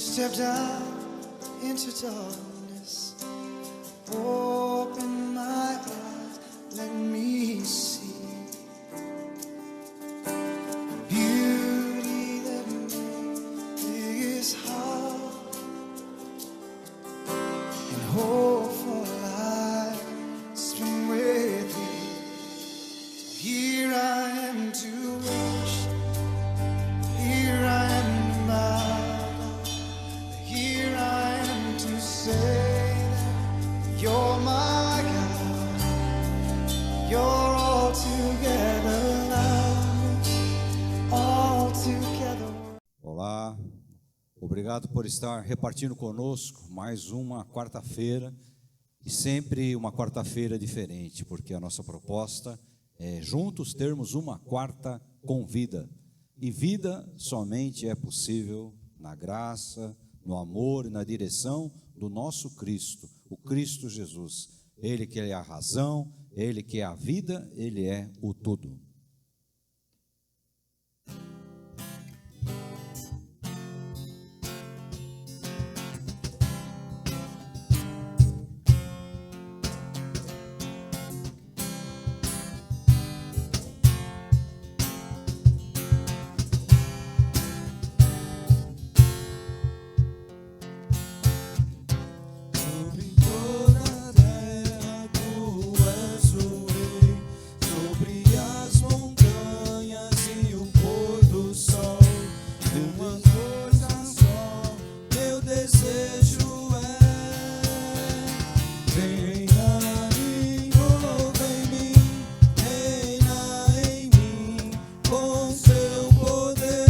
stepped out into darkness, open my eyes, let me see beauty that made this heart and hope for life spring with thee. So here I am to worship, here I am to bow, here I am to say that you're my God, you're altogether lovely, altogether. Olá, obrigado por estar repartindo conosco mais uma quarta-feira, e sempre uma quarta-feira diferente, porque a nossa proposta é juntos termos uma quarta com vida, e vida somente é possível na graça, no amor e na direção do nosso Cristo, o Cristo Jesus. Ele que é a razão, Ele que é a vida, Ele é o tudo. Sobre toda a terra tu és o rei, sobre as montanhas e o pôr do sol. Uma coisa só, meu desejo é: vem reinar em mim, reina em mim, com teu poder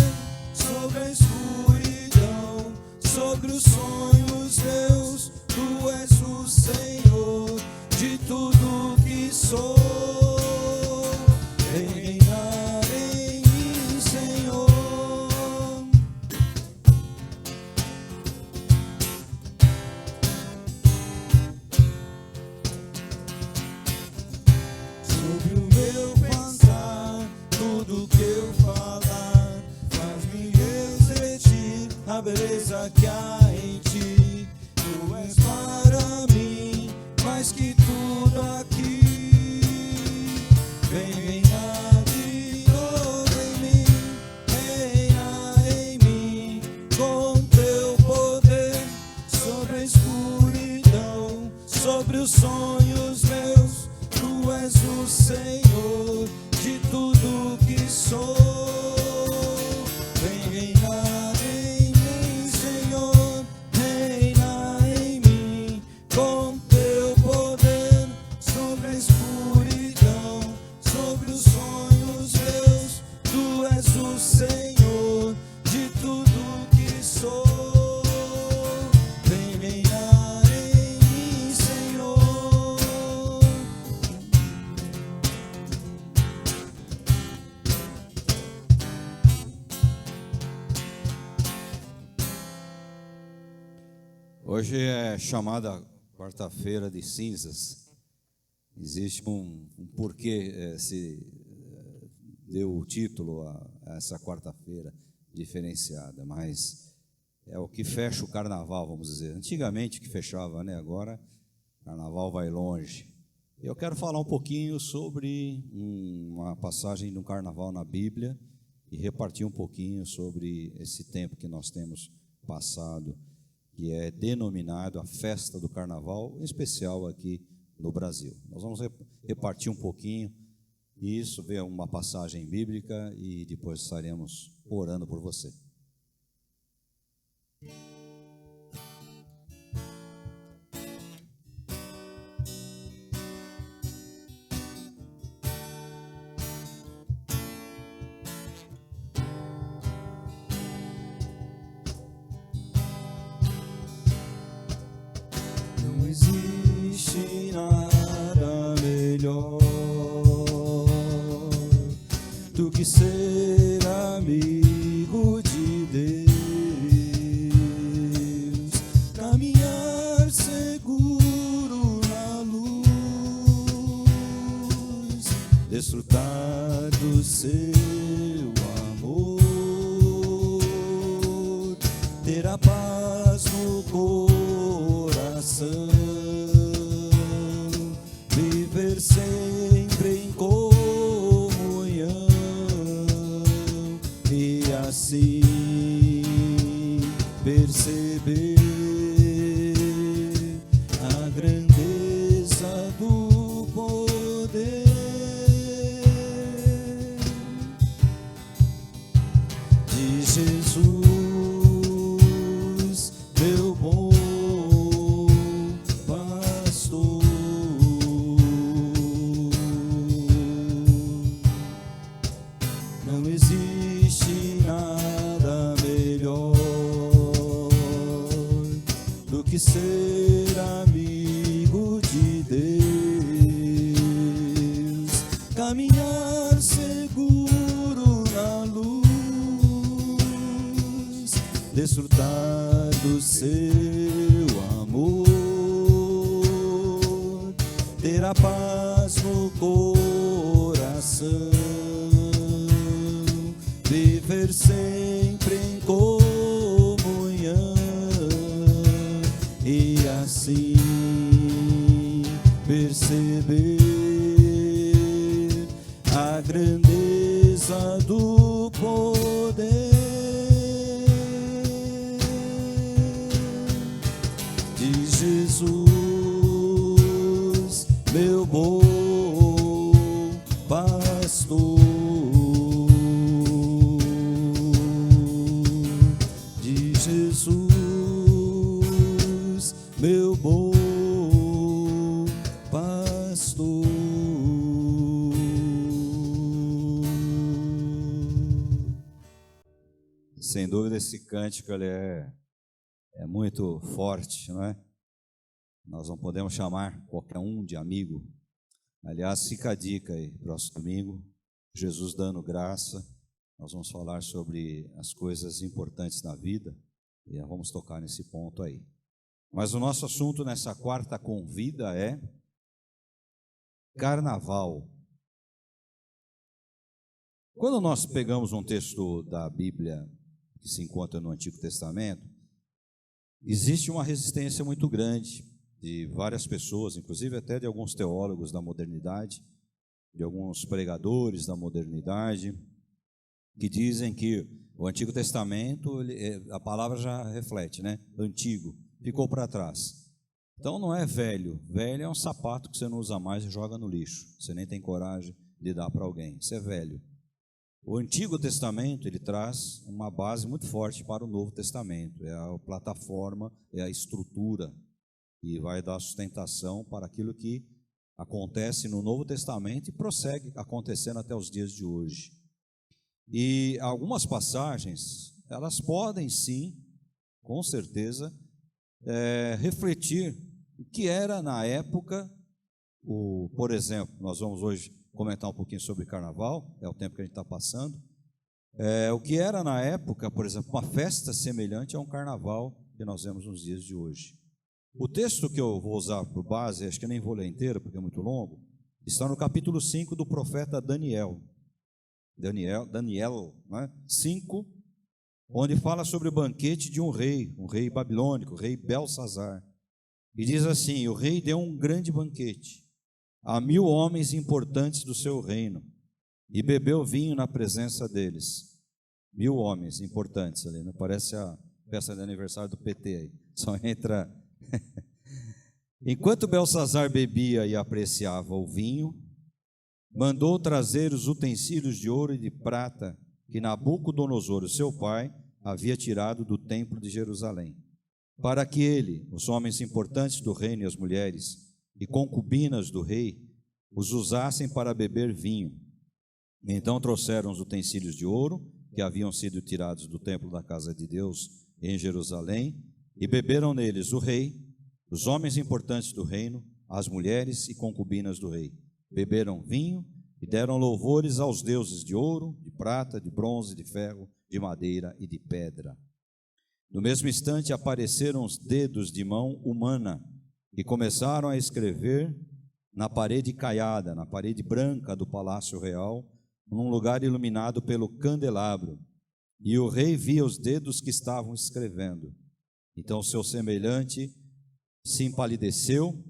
sobre a escuridão, sobre os sonhos meus. Tu és o Senhor de tudo que sou. Vem reinar em mim, Senhor. Sobre o meu pensar, tudo que eu falar, faz-me refletir a beleza que há em ti. Tu és para mim mais que tudo aqui. Vem reinar de novo em mim, reina em mim, com teu poder sobre a escuridão, sobre os sonhos meus. Tu és o Senhor de tudo que sou. Vem reinar em mim, Senhor, reina em mim, com teu poder sobre a escuridão, sobre os sonhos meus. Tu és o Senhor de tudo que sou. Vem reinar em mim, Senhor. Hoje é chamada quarta-feira de cinzas. Existe um porquê se deu o título a essa quarta-feira diferenciada, mas é o que fecha o carnaval, vamos dizer. Antigamente que fechava, né? Agora o carnaval vai longe. Eu quero falar um pouquinho sobre uma passagem do carnaval na Bíblia e repartir um pouquinho sobre esse tempo que nós temos passado, que é denominado a festa do carnaval, em especial aqui no Brasil. Nós vamos repartir um pouquinho isso, ver uma passagem bíblica e depois estaremos orando por você. Não existe nada melhor do que ser amigo de Deus, caminhar seguro na luz, desfrutar do seu amor, ter a paz coração, viver sempre em comunhão e assim perceber a grandeza do poder de Jesus, meu bom pastor. Não existe nada melhor do que ser amigo de Deus, caminhar seguro na luz, desfrutar do seu amor, ter a paz no coração, viver sempre em comunhão e assim perceber a grandeza do poder de Jesus, meu bom pastor. De Jesus, meu bom pastor. Sem dúvida esse cântico ele é muito forte, não é? Nós não podemos chamar qualquer um de amigo. Aliás, fica a dica aí, próximo domingo, Jesus dando graça, nós vamos falar sobre as coisas importantes na vida e vamos tocar nesse ponto aí. Mas o nosso assunto nessa quarta convida é Carnaval. Quando nós pegamos um texto da Bíblia que se encontra no Antigo Testamento, existe uma resistência muito grande de várias pessoas, inclusive até de alguns teólogos da modernidade, de alguns pregadores da modernidade, que dizem que o Antigo Testamento, a palavra já reflete, né? Antigo, ficou para trás. Então não é velho, velho é um sapato que você não usa mais e joga no lixo, você nem tem coragem de dar para alguém, isso é velho. O Antigo Testamento, ele traz uma base muito forte para o Novo Testamento, é a plataforma, é a estrutura, e vai dar sustentação para aquilo que acontece no Novo Testamento e prossegue acontecendo até os dias de hoje. E algumas passagens, elas podem sim, com certeza, refletir o que era na época, por exemplo, nós vamos hoje comentar um pouquinho sobre Carnaval, é o tempo que a gente está passando, o que era na época, por exemplo, uma festa semelhante a um Carnaval que nós vemos nos dias de hoje. O texto que eu vou usar por base, acho que eu nem vou ler inteiro porque é muito longo, está no capítulo 5 do profeta Daniel, né? 5, onde fala sobre o banquete de um rei babilônico, o rei Belsazar. E diz assim: o rei deu um grande banquete a 1000 homens importantes do seu reino e bebeu vinho na presença deles. 1000 homens importantes ali, não parece a festa de aniversário do PT aí, só entra. Enquanto Belsazar bebia e apreciava o vinho, mandou trazer os utensílios de ouro e de prata que Nabucodonosor, seu pai, havia tirado do templo de Jerusalém, para que ele, os homens importantes do reino e as mulheres e concubinas do rei, os usassem para beber vinho. Então trouxeram os utensílios de ouro que haviam sido tirados do templo da casa de Deus em Jerusalém, e beberam neles o rei, os homens importantes do reino, as mulheres e concubinas do rei. Beberam vinho e deram louvores aos deuses de ouro, de prata, de bronze, de ferro, de madeira e de pedra. No mesmo instante apareceram os dedos de mão humana e começaram a escrever na parede caiada, na parede branca do palácio real, num lugar iluminado pelo candelabro. E o rei via os dedos que estavam escrevendo. Então o seu semelhante se empalideceu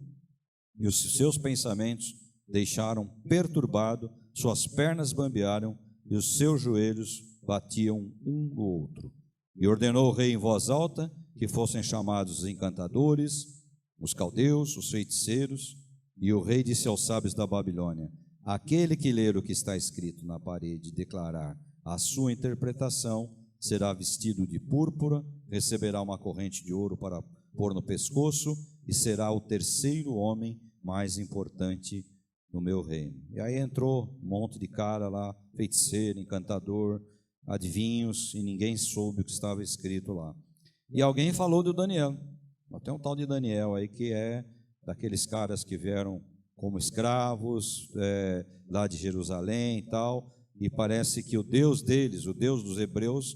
e os seus pensamentos deixaram perturbado, suas pernas bambearam e os seus joelhos batiam um no outro. E ordenou o rei em voz alta que fossem chamados os encantadores, os caldeus, os feiticeiros, e o rei disse aos sábios da Babilônia: aquele que ler o que está escrito na parede e declarar a sua interpretação será vestido de púrpura, receberá uma corrente de ouro para pôr no pescoço e será o terceiro homem mais importante no meu reino. E aí entrou um monte de cara lá, feiticeiro, encantador, adivinhos, e ninguém soube o que estava escrito lá. E alguém falou do Daniel. Tem um tal de Daniel aí que é daqueles caras que vieram como escravos lá de Jerusalém e tal, e parece que o Deus deles, o Deus dos hebreus,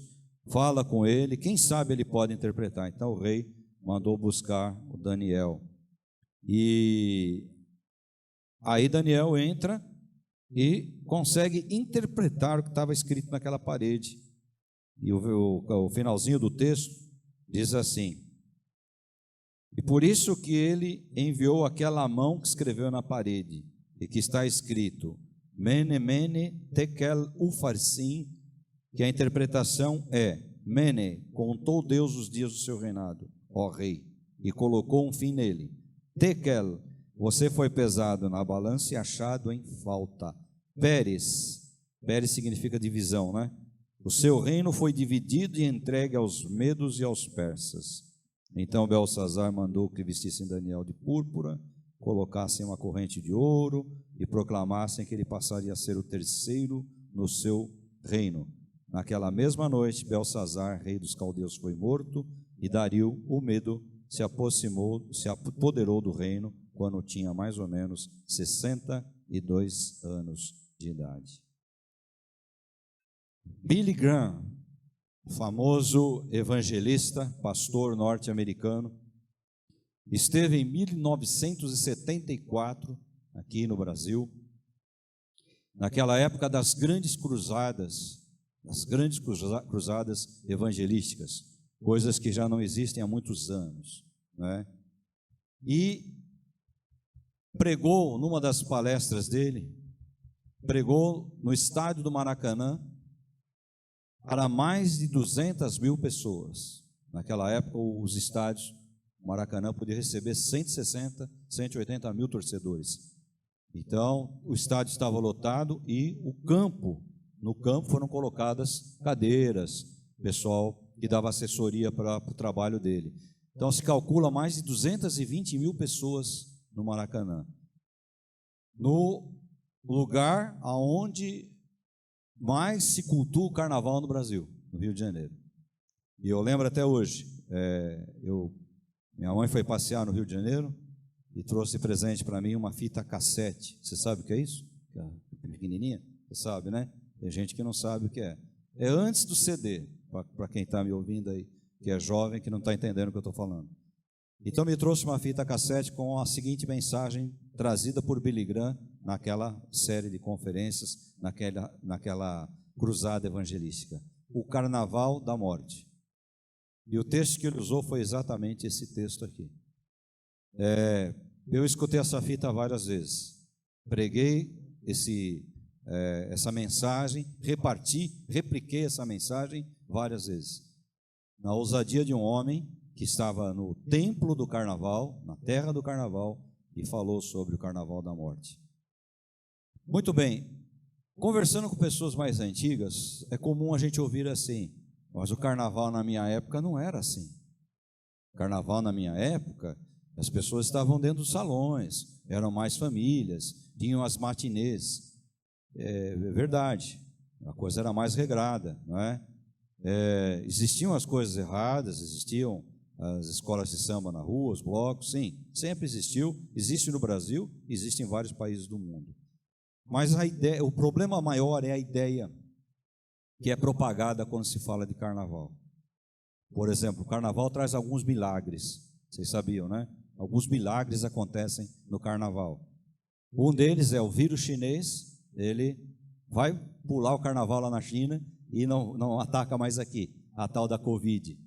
fala com ele, quem sabe ele pode interpretar. Então o rei mandou buscar o Daniel. E aí Daniel entra e consegue interpretar o que estava escrito naquela parede. E o finalzinho do texto diz assim: e por isso que ele enviou aquela mão que escreveu na parede, e que está escrito Mene, Mene, Tekel, Ufarsim, que a interpretação é: Mene, contou Deus os dias do seu reinado, ó rei, e colocou um fim nele. Tekel, você foi pesado na balança e achado em falta. Pérez, Pérez significa divisão, né? O seu reino foi dividido e entregue aos medos e aos persas. Então Belsazar mandou que vestissem Daniel de púrpura, colocassem uma corrente de ouro e proclamassem que ele passaria a ser o terceiro no seu reino. Naquela mesma noite, Belsazar, rei dos caldeus, foi morto, e Dario, o Medo, se apoderou do reino quando tinha mais ou menos 62 anos de idade. Billy Graham, famoso evangelista, pastor norte-americano, esteve em 1974 aqui no Brasil, naquela época das grandes cruzadas evangelísticas, coisas que já não existem há muitos anos, né? E pregou numa das palestras dele, pregou no estádio do Maracanã para mais de 200 mil pessoas. Naquela época, os estádios, o Maracanã podia receber 160, 180 mil torcedores. Então, o estádio estava lotado e no campo foram colocadas cadeiras, pessoal que dava assessoria para o trabalho dele. Então, se calcula mais de 220 mil pessoas no Maracanã, no lugar onde mais se cultua o carnaval no Brasil, no Rio de Janeiro. E eu lembro até hoje, minha mãe foi passear no Rio de Janeiro e trouxe presente para mim uma fita cassete. Você sabe o que é isso? Pequenininha? Você sabe, né? Tem gente que não sabe o que é. É antes do CD, para quem está me ouvindo aí, que é jovem, que não está entendendo o que eu estou falando. Então me trouxe uma fita cassete com a seguinte mensagem trazida por Billy Graham naquela série de conferências, naquela cruzada evangelística: o Carnaval da Morte. E o texto que ele usou foi exatamente esse texto aqui. Eu escutei essa fita várias vezes, preguei essa mensagem, repliquei essa mensagem várias vezes, na ousadia de um homem que estava no templo do carnaval, na terra do carnaval, e falou sobre o carnaval da morte. Muito bem, conversando com pessoas mais antigas, é comum a gente ouvir assim: mas o carnaval na minha época não era assim. O carnaval na minha época, as pessoas estavam dentro dos salões, eram mais famílias, tinham as matinês. É verdade, a coisa era mais regrada, não é? Existiam as coisas erradas, existiam as escolas de samba na rua, os blocos, sim, sempre existiu, existe no Brasil, existe em vários países do mundo. Mas o problema maior é a ideia que é propagada quando se fala de carnaval. Por exemplo, o carnaval traz alguns milagres, vocês sabiam, né? Alguns milagres acontecem no carnaval. Um deles é o vírus chinês, ele vai pular o carnaval lá na China e não ataca mais aqui, a tal da Covid.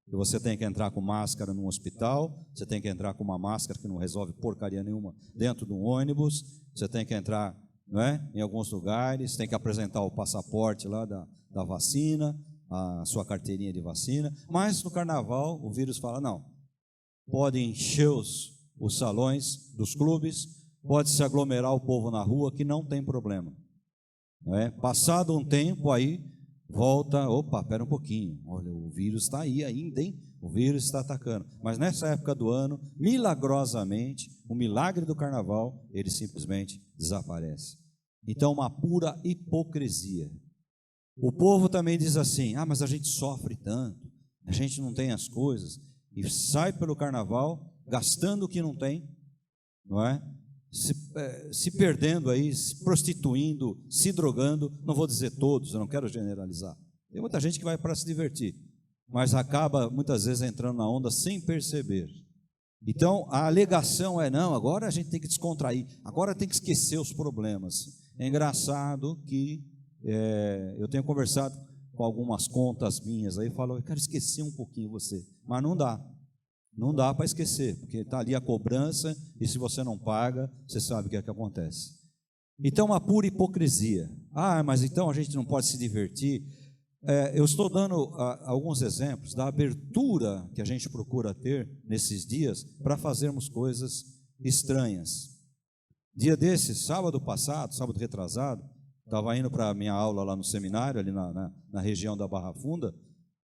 que você tem que entrar com máscara num hospital, você tem que entrar com uma máscara que não resolve porcaria nenhuma dentro de um ônibus, você tem que entrar, não é, em alguns lugares, tem que apresentar o passaporte lá da vacina, a sua carteirinha de vacina, mas no carnaval o vírus fala, não, pode encher os salões dos clubes, pode se aglomerar o povo na rua, que não tem problema, não é? Passado um tempo aí, volta, opa, espera um pouquinho, olha, o vírus está aí ainda, hein? O vírus está atacando. Mas nessa época do ano, milagrosamente, o milagre do carnaval, ele simplesmente desaparece. Então, uma pura hipocrisia. O povo também diz assim, mas a gente sofre tanto, a gente não tem as coisas, e sai pelo carnaval, gastando o que não tem, não é? Se perdendo aí, se prostituindo, se drogando, não vou dizer todos, eu não quero generalizar. Tem muita gente que vai para se divertir, mas acaba muitas vezes entrando na onda sem perceber. Então a alegação é, não, agora a gente tem que descontrair, agora tem que esquecer os problemas. É engraçado que eu tenho conversado com algumas contas minhas aí, falo, eu quero esquecer um pouquinho você, mas não dá. Não dá para esquecer, porque está ali a cobrança, e se você não paga, você sabe o que é que acontece. Então, uma pura hipocrisia. Mas então a gente não pode se divertir. Eu estou dando alguns exemplos da abertura que a gente procura ter nesses dias para fazermos coisas estranhas. Dia desses, sábado passado, sábado retrasado, estava indo para a minha aula lá no seminário, ali na região da Barra Funda,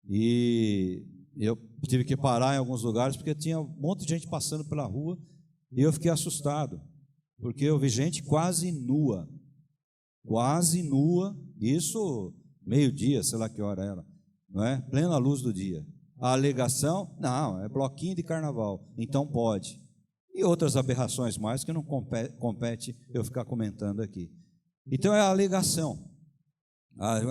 e eu tive que parar em alguns lugares porque tinha um monte de gente passando pela rua e eu fiquei assustado, porque eu vi gente quase nua, isso meio-dia, sei lá que hora era, não é? Plena luz do dia. A alegação, não, é bloquinho de carnaval, então pode. E outras aberrações mais que não compete eu ficar comentando aqui. Então é a alegação.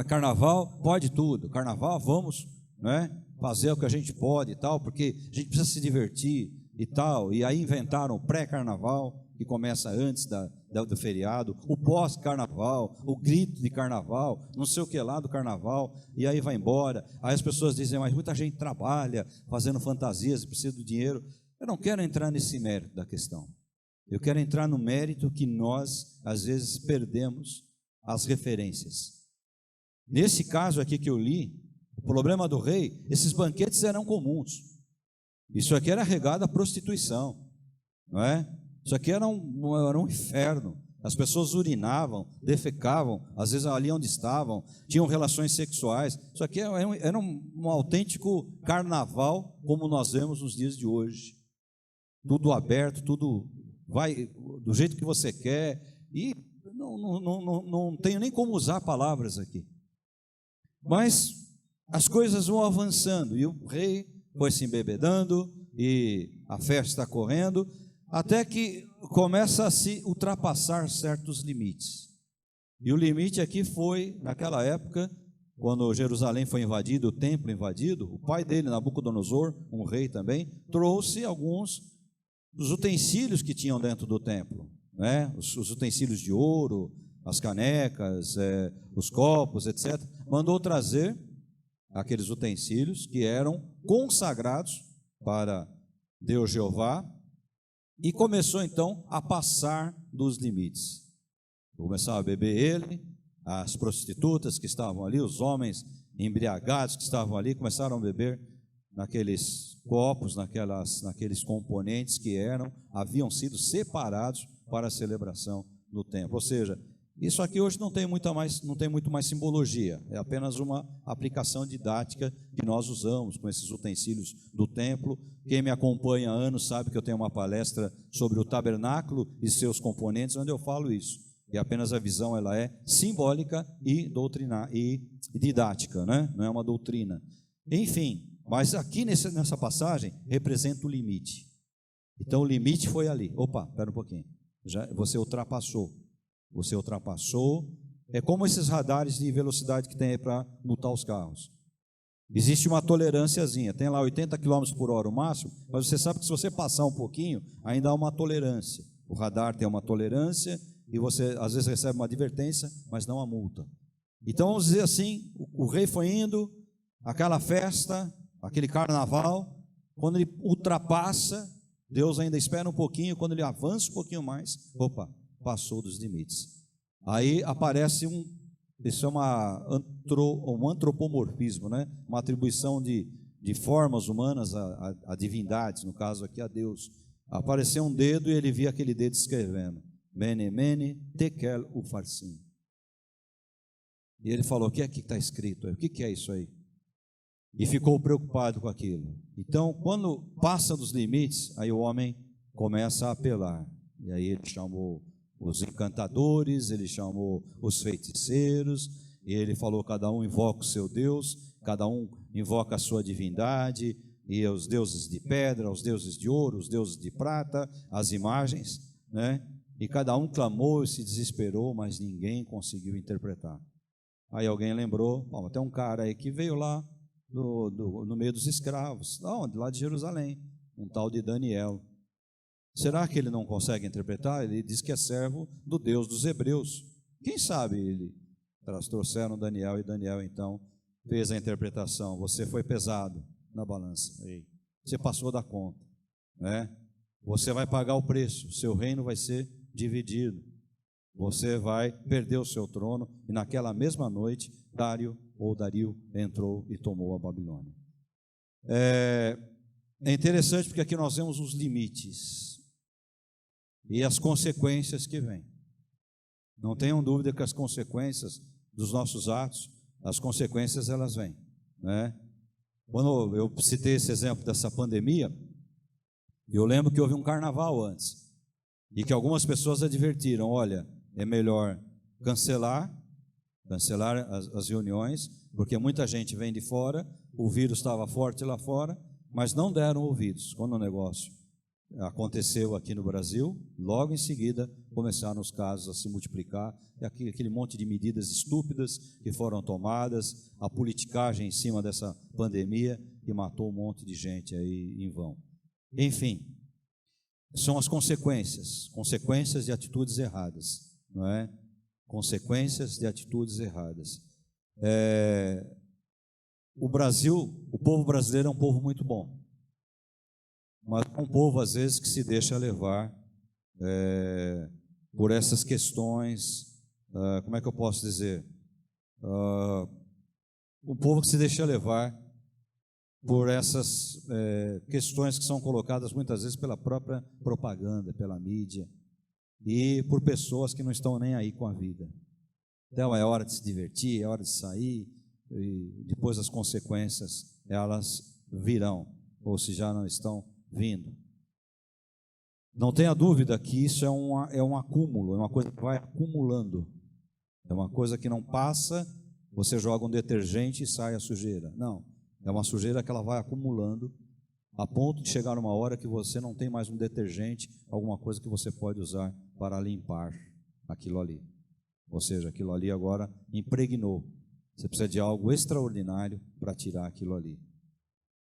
Carnaval pode tudo, carnaval vamos, não é? Fazer o que a gente pode e tal, porque a gente precisa se divertir e tal, e aí inventaram o pré-carnaval, que começa antes do feriado, o pós-carnaval, o grito de carnaval, não sei o que lá do carnaval, e aí vai embora, aí as pessoas dizem, mas muita gente trabalha, fazendo fantasias, precisa do dinheiro. Eu não quero entrar nesse mérito da questão, eu quero entrar no mérito que nós, às vezes, perdemos as referências. Nesse caso aqui que eu li, o problema do rei, esses banquetes eram comuns. Isso aqui era regado à prostituição, não é? Isso aqui era um inferno. As pessoas urinavam, defecavam, às vezes ali onde estavam, tinham relações sexuais. Isso aqui era um autêntico carnaval, como nós vemos nos dias de hoje. Tudo aberto, tudo vai do jeito que você quer. E não tenho nem como usar palavras aqui. Mas as coisas vão avançando e o rei foi se embebedando e a festa correndo, até que começa a se ultrapassar certos limites. E o limite aqui foi, naquela época, quando Jerusalém foi invadido, o templo invadido, o pai dele, Nabucodonosor, um rei também, trouxe alguns dos utensílios que tinham dentro do templo, né? Os utensílios de ouro, as canecas, os copos, etc. Mandou trazer aqueles utensílios que eram consagrados para Deus Jeová, e começou então a passar dos limites. Começava a beber ele, as prostitutas que estavam ali, os homens embriagados que estavam ali, começaram a beber naqueles copos, naqueles componentes que haviam sido separados para a celebração no templo. Ou seja, isso aqui hoje não tem muito mais simbologia, é apenas uma aplicação didática que nós usamos com esses utensílios do templo. Quem me acompanha há anos sabe que eu tenho uma palestra sobre o tabernáculo e seus componentes, onde eu falo isso. E apenas a visão ela é simbólica e didática, né? Não é uma doutrina. Enfim, mas aqui nessa passagem representa o limite. Então o limite foi ali. Opa, espera um pouquinho. Você ultrapassou. É como esses radares de velocidade que tem aí para multar os carros. Existe uma tolerânciazinha, tem lá 80 km por hora o máximo, mas você sabe que se você passar um pouquinho, ainda há uma tolerância. O radar tem uma tolerância e você às vezes recebe uma advertência, mas não a multa. Então vamos dizer assim, o rei foi indo, aquela festa, aquele carnaval, quando ele ultrapassa, Deus ainda espera um pouquinho, quando ele avança um pouquinho mais, opa, passou dos limites. Aí aparece isso é um antropomorfismo, né? Uma atribuição de formas humanas a divindades, no caso aqui a Deus. Apareceu um dedo e ele via aquele dedo escrevendo, Mene, Mene, Tekel, Ufarsim. E ele falou, o que é que está escrito? O que é isso aí? E ficou preocupado com aquilo. Então, quando passa dos limites, aí o homem começa a apelar. E aí ele chamou os encantadores, ele chamou os feiticeiros, e ele falou, cada um invoca o seu Deus, cada um invoca a sua divindade, e os deuses de pedra, os deuses de ouro, os deuses de prata, as imagens, né? E cada um clamou e se desesperou, mas ninguém conseguiu interpretar. Aí alguém lembrou, tem um cara aí que veio lá no meio dos escravos, lá de Jerusalém, um tal de Daniel. Será que ele não consegue interpretar? Ele diz que é servo do Deus dos hebreus. Quem sabe ele trouxeram Daniel e Daniel então fez a interpretação. Você foi pesado na balança, você passou da conta, né? Você vai pagar o preço, seu reino vai ser dividido. Você vai perder o seu trono, e naquela mesma noite, Dario entrou e tomou a Babilônia. É interessante porque aqui nós vemos os limites e as consequências que vêm. Não tenham dúvida que as consequências dos nossos atos, as consequências elas vêm, né? Quando eu citei esse exemplo dessa pandemia, eu lembro que houve um carnaval antes, e que algumas pessoas advertiram, olha, é melhor cancelar as reuniões, porque muita gente vem de fora, o vírus estava forte lá fora, mas não deram ouvidos. Quando o negócio aconteceu aqui no Brasil, logo em seguida começaram os casos a se multiplicar, e aquele monte de medidas estúpidas que foram tomadas, a politicagem em cima dessa pandemia, que matou um monte de gente aí em vão. Enfim, são as consequências de atitudes erradas. Não é? Consequências de atitudes erradas. O povo brasileiro é um povo muito bom, mas é um povo às vezes que se deixa levar por essas questões, como é que eu posso dizer? Um povo que se deixa levar por essas questões que são colocadas muitas vezes pela própria propaganda, pela mídia, e por pessoas que não estão nem aí com a vida. Então é hora de se divertir, é hora de sair, e depois as consequências elas virão, ou se já não estão vindo. Não tenha dúvida que isso é um acúmulo, é uma coisa que vai acumulando, é uma coisa que não passa, você joga um detergente e sai a sujeira. Não, é uma sujeira que ela vai acumulando, a ponto de chegar uma hora que você não tem mais um detergente, alguma coisa que você pode usar para limpar aquilo ali. Ou seja, aquilo ali agora impregnou. Você precisa de algo extraordinário para tirar aquilo ali.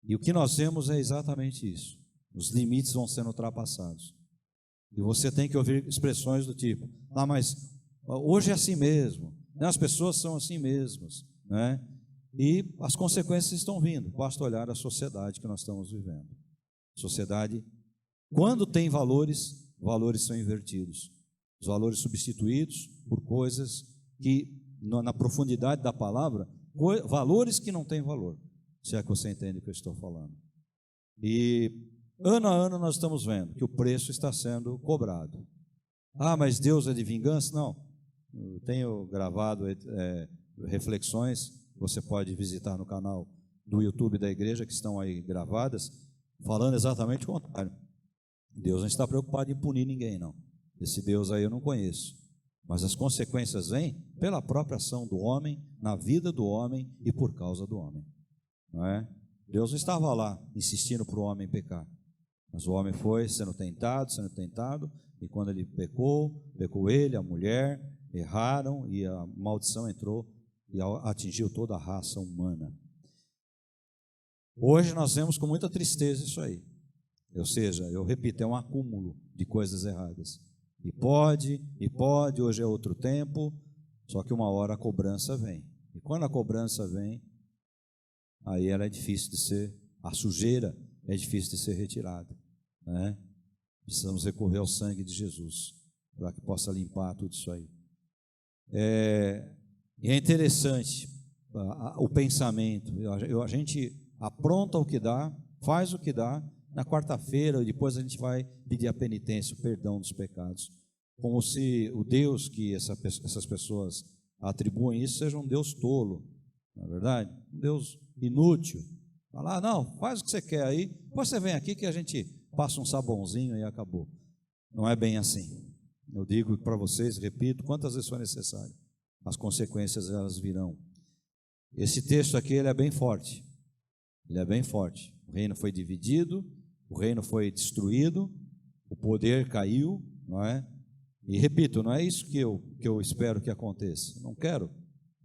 E o que nós vemos é exatamente isso. Os limites vão sendo ultrapassados. E você tem que ouvir expressões do tipo, mas hoje é assim mesmo, né? As pessoas são assim mesmas, né? E as consequências estão vindo. Basta olhar a sociedade que nós estamos vivendo. Sociedade, quando tem valores são invertidos. Os valores substituídos por coisas que, na profundidade da palavra, valores que não têm valor. Se é que você entende o que eu estou falando. E ano a ano nós estamos vendo que o preço está sendo cobrado. Mas Deus é de vingança? Não. Eu tenho gravado reflexões, você pode visitar no canal do YouTube da igreja, que estão aí gravadas, falando exatamente o contrário. Deus não está preocupado em punir ninguém, não. Esse Deus aí eu não conheço. Mas as consequências vêm pela própria ação do homem, na vida do homem e por causa do homem. Não é? Deus não estava lá insistindo para o homem pecar. Mas o homem foi sendo tentado, e quando ele pecou ele, a mulher, erraram e a maldição entrou e atingiu toda a raça humana. Hoje nós vemos com muita tristeza isso aí. Ou seja, eu repito, é um acúmulo de coisas erradas. E pode, hoje é outro tempo, só que uma hora a cobrança vem. E quando a cobrança vem, aí ela é difícil de ser, a sujeira é difícil de ser retirada, né? Precisamos recorrer ao sangue de Jesus para que possa limpar tudo isso aí. E é interessante o pensamento. A gente apronta o que dá, faz o que dá. Na quarta-feira, depois a gente vai pedir a penitência, o perdão dos pecados, como se o Deus que essas pessoas atribuem isso seja um Deus tolo, não é verdade? Um Deus inútil. Falar, não, faz o que você quer aí, depois você vem aqui que a gente passa um sabãozinho e acabou. Não é bem assim. Eu digo para vocês, repito, quantas vezes for necessário, as consequências elas virão. Esse texto aqui ele é bem forte. Ele é bem forte. O reino foi dividido, o reino foi destruído, o poder caiu, não é? E repito, não é isso que eu espero que aconteça. Não quero,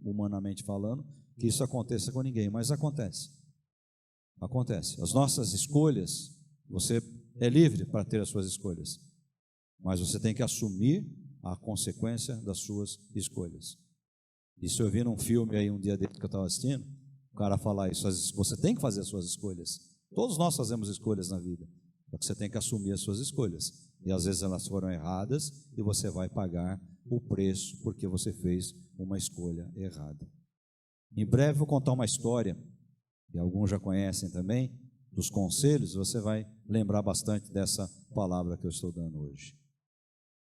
humanamente falando, que isso aconteça com ninguém, mas acontece. Acontece. As nossas escolhas, você é livre para ter as suas escolhas, mas você tem que assumir a consequência das suas escolhas. Isso eu vi num filme aí um dia desse que eu estava assistindo, o cara falar isso, você tem que fazer as suas escolhas. Todos nós fazemos escolhas na vida, só que você tem que assumir as suas escolhas. E às vezes elas foram erradas e você vai pagar o preço porque você fez uma escolha errada. Em breve vou contar uma história, que alguns já conhecem também, dos conselhos, você vai lembrar bastante dessa palavra que eu estou dando hoje.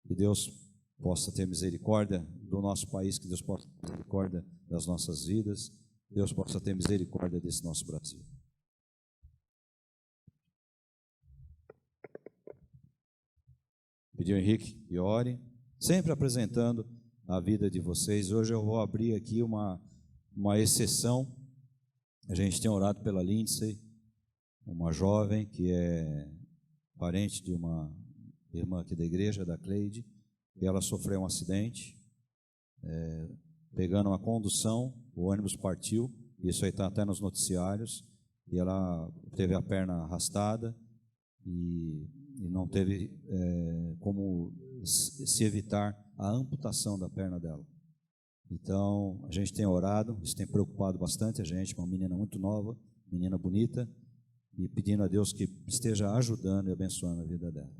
Que Deus possa ter misericórdia do nosso país, que Deus possa ter misericórdia das nossas vidas, Deus possa ter misericórdia desse nosso Brasil. Pediu Henrique que ore, sempre apresentando a vida de vocês. Hoje eu vou abrir aqui uma exceção. A gente tem orado pela Lindsay, uma jovem que é parente de uma irmã aqui da igreja, da Cleide, e ela sofreu um acidente, pegando uma condução, o ônibus partiu, isso aí está até nos noticiários, e ela teve a perna arrastada e não teve como se evitar a amputação da perna dela. Então, a gente tem orado, isso tem preocupado bastante a gente, uma menina muito nova, menina bonita, e pedindo a Deus que esteja ajudando e abençoando a vida dela.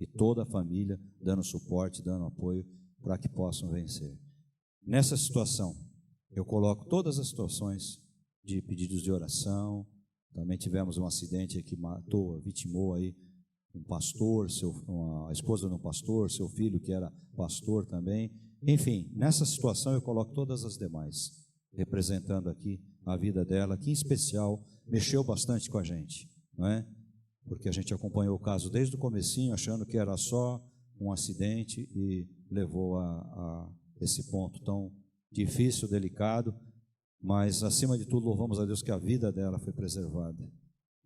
E toda a família dando suporte, dando apoio para que possam vencer. Nessa situação, eu coloco todas as situações de pedidos de oração. Também tivemos um acidente que vitimou aí um pastor, a esposa de um pastor, seu filho que era pastor também. Enfim, nessa situação eu coloco todas as demais, representando aqui a vida dela, que em especial mexeu bastante com a gente, não é? Porque a gente acompanhou o caso desde o comecinho, achando que era só um acidente e levou a esse ponto tão difícil, delicado, mas acima de tudo louvamos a Deus que a vida dela foi preservada.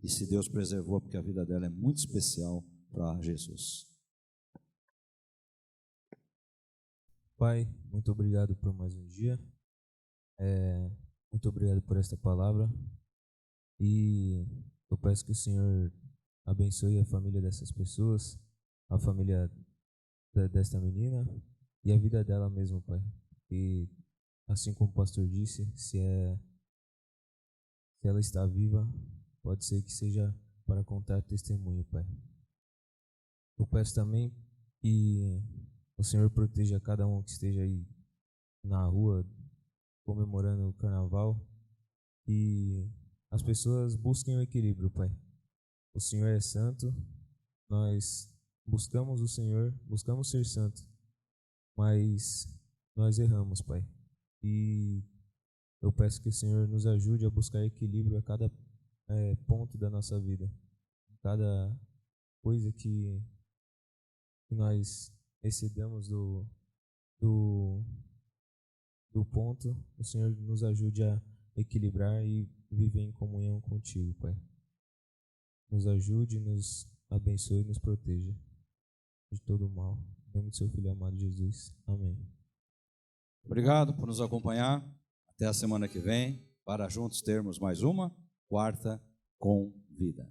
E se Deus preservou, porque a vida dela é muito especial para Jesus. Pai, muito obrigado por mais um dia, muito obrigado por esta palavra, e eu peço que o Senhor abençoe a família dessas pessoas, a família desta menina e a vida dela mesmo, Pai. E assim como o pastor disse, se ela está viva, pode ser que seja para contar testemunho, Pai. Eu peço também que o Senhor proteja cada um que esteja aí na rua comemorando o carnaval, e as pessoas busquem o equilíbrio, Pai. O Senhor é santo, nós buscamos o Senhor, buscamos ser santo, mas nós erramos, Pai. E eu peço que o Senhor nos ajude a buscar equilíbrio a cada ponto da nossa vida, cada coisa que nós excedamos do ponto, o Senhor nos ajude a equilibrar e viver em comunhão contigo, Pai. Nos ajude, nos abençoe e nos proteja de todo o mal. Em nome do seu Filho amado Jesus. Amém. Obrigado por nos acompanhar. Até a semana que vem, para juntos termos mais uma quarta com vida.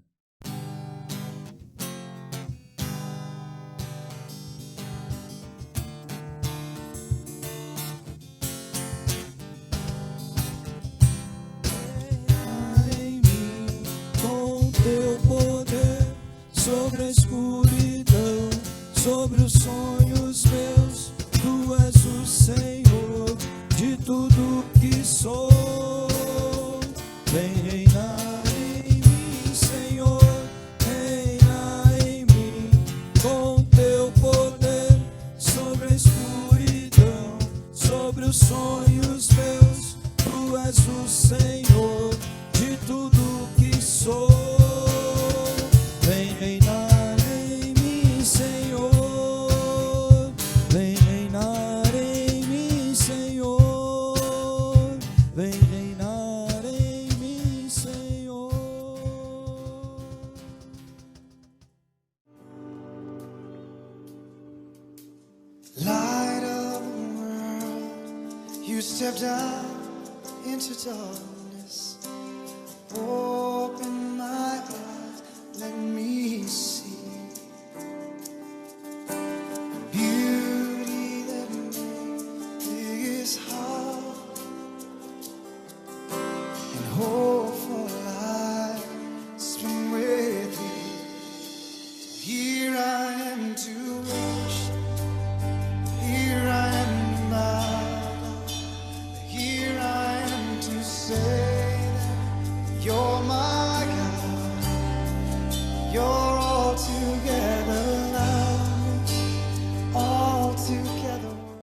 a escuridão, sobre os sonhos meus. Tu és o Senhor de tudo que sou. Vem reinar em mim, Senhor, reina em mim, com teu poder, sobre a escuridão, sobre os sonhos meus. Tu és o Senhor de tudo que sou. Vem reinar em mim, Senhor. Vem reinar em mim, Senhor. Vem reinar em mim, Senhor. Light of the world, you stepped out into darkness. Open my eyes, let me see beauty that makes this heart and hope.